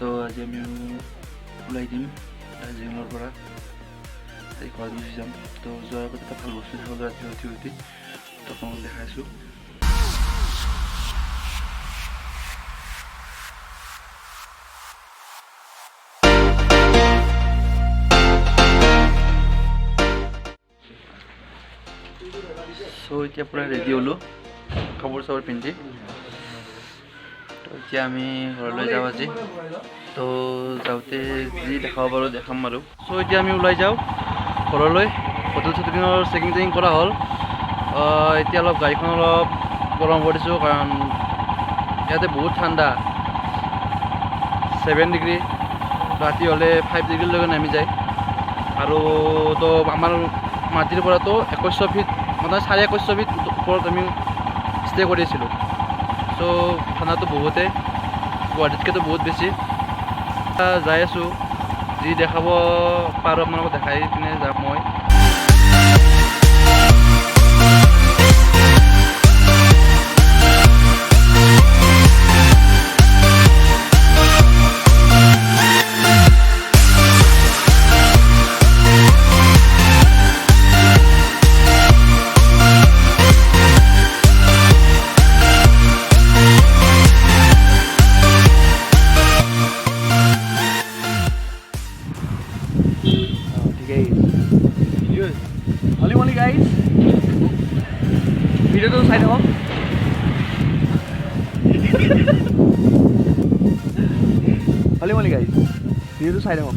তো আজি আমি ওলাই দিম দাৰ্জিলিঙৰ পৰা এই ঘৰত গুচি যাম। তো যোৱাৰ আগত এটা ভাল বস্তু দেখাবলৈ ৰাতি উঠি তো আপোনালোকক দেখাইছোঁ। চ' এতিয়া পূৰা ৰেডি হ'লোঁ কাপোৰ চাপোৰ পিন্ধি। তো এতিয়া আমি ঘৰলৈ যাওঁ আজি। তো যাওঁতে যি দেখাব পাৰোঁ দেখাম আৰু। চ' এতিয়া আমি ওলাই যাওঁ ঘৰলৈ। হোটেল চোটেলৰ চেকিং কৰা হ'ল। এতিয়া অলপ গাড়ীখন অলপ গৰম কৰিছোঁ কাৰণ ইয়াতে বহুত ঠাণ্ডা, 7 ডিগ্ৰী, ৰাতি হ'লে 5 ডিগ্ৰীলৈকে নামি যায়। আৰু তো আমাৰ মাটিৰ পৰাতো 2100 ফিট মানে 2150 ফিট ওপৰত আমি ষ্টে কৰিছিলোঁ। চ' ঠাণ্ডাটো বহুতেই, গুৱাহাটীতকৈতো বহুত বেছি। যাই আছোঁ, যি দেখাব পাৰোঁ আপোনালোকক দেখাই পিনে যাম মই। Holy guys, ভিডিওটো চাই থাকক। holy guys, ভিডিওটো চাই থাকক।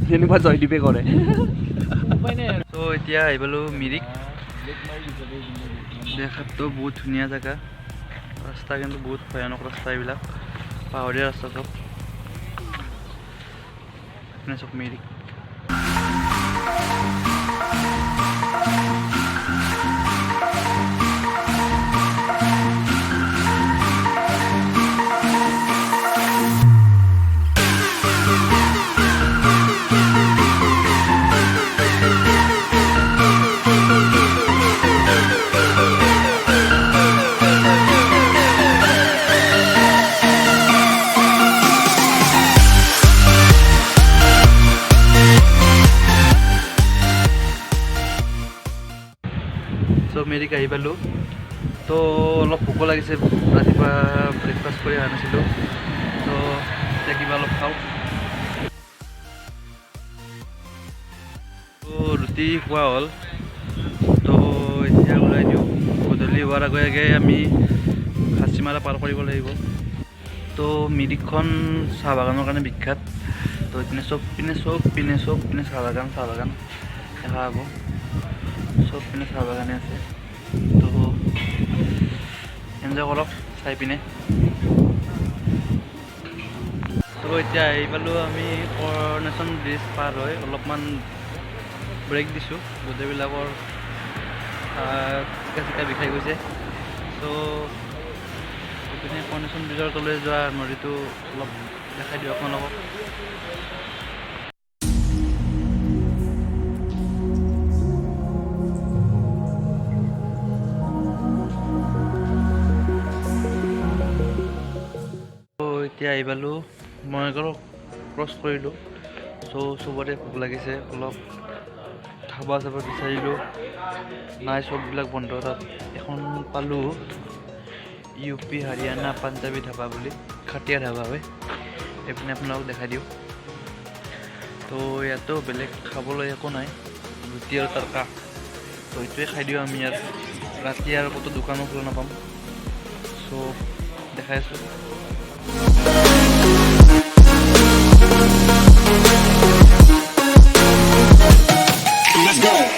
যেনেকুৱা জয়দীপে কৰে। তো এতিয়া আহি পালোঁ মিৰিক। দেখাততো বহুত ধুনীয়া জেগা, ৰাস্তা কিন্তু বহুত ভয়ানক ৰাস্তা, এইবিলাক পাহাৰীয়া ৰাস্তা চব। এনে চব মিৰিক। চ' মিৰিক আহি পালোঁ। তো অলপ ভোকো লাগিছে, ৰাতিপুৱা ব্ৰেকফাষ্ট কৰি অহা নাছিলোঁ। তো এতিয়া কিবা অলপ খাওঁ। তো ৰুটি খোৱা হ'ল। তো এতিয়া ওলাই দিওঁ। গধূলি হোৱাৰ আগে আগে আমি হাচিমাৰা পাৰ কৰিব লাগিব। তো মিৰিকখন চাহ বাগানৰ কাৰণে বিখ্যাত। তো এইপিনে চব পিনে চাহ বাগান দেখা পাব। চব পিনে চাহ বাগানে আছে। তো এনজয় কৰক চাই পিনে। তো এতিয়া আহি পালোঁ আমি কৰণেশ্যন ব্ৰিজ পাৰ হৈ অলপমান ব্ৰেক দিছোঁ। গোটেইবিলাকৰ চিকা বিষাই গৈছে। চ' এইপিনে কৰণেশ্যন ব্ৰিজৰ তললৈ যোৱা নদীটো অলপ দেখাই দিওঁ আপোনালোকক। এতিয়া আহি পালোঁ, মই অলপ ক্ৰছ কৰিলোঁ। চ' চবতে ভোক লাগিছে, অলপ ধাবা চাবা বিচাৰিলোঁ, নাই চববিলাক বন্ধ। তাত এখন পালোঁ UP হাৰিয়ানা পাঞ্জাৱী ধাবা বুলি, খাটিয়া ধাবা হয়। এইপিনে আপোনালোকক দেখাই দিওঁ। তো ইয়াতো বেলেগ খাবলৈ একো নাই, ৰুটি আৰু তৰকা। তো এইটোৱে খাই দিওঁ আমি ইয়াত। ৰাতি আৰু ক'তো দোকানো খোলা নাপাম। চ' দেখাই আছোঁ। Let's go.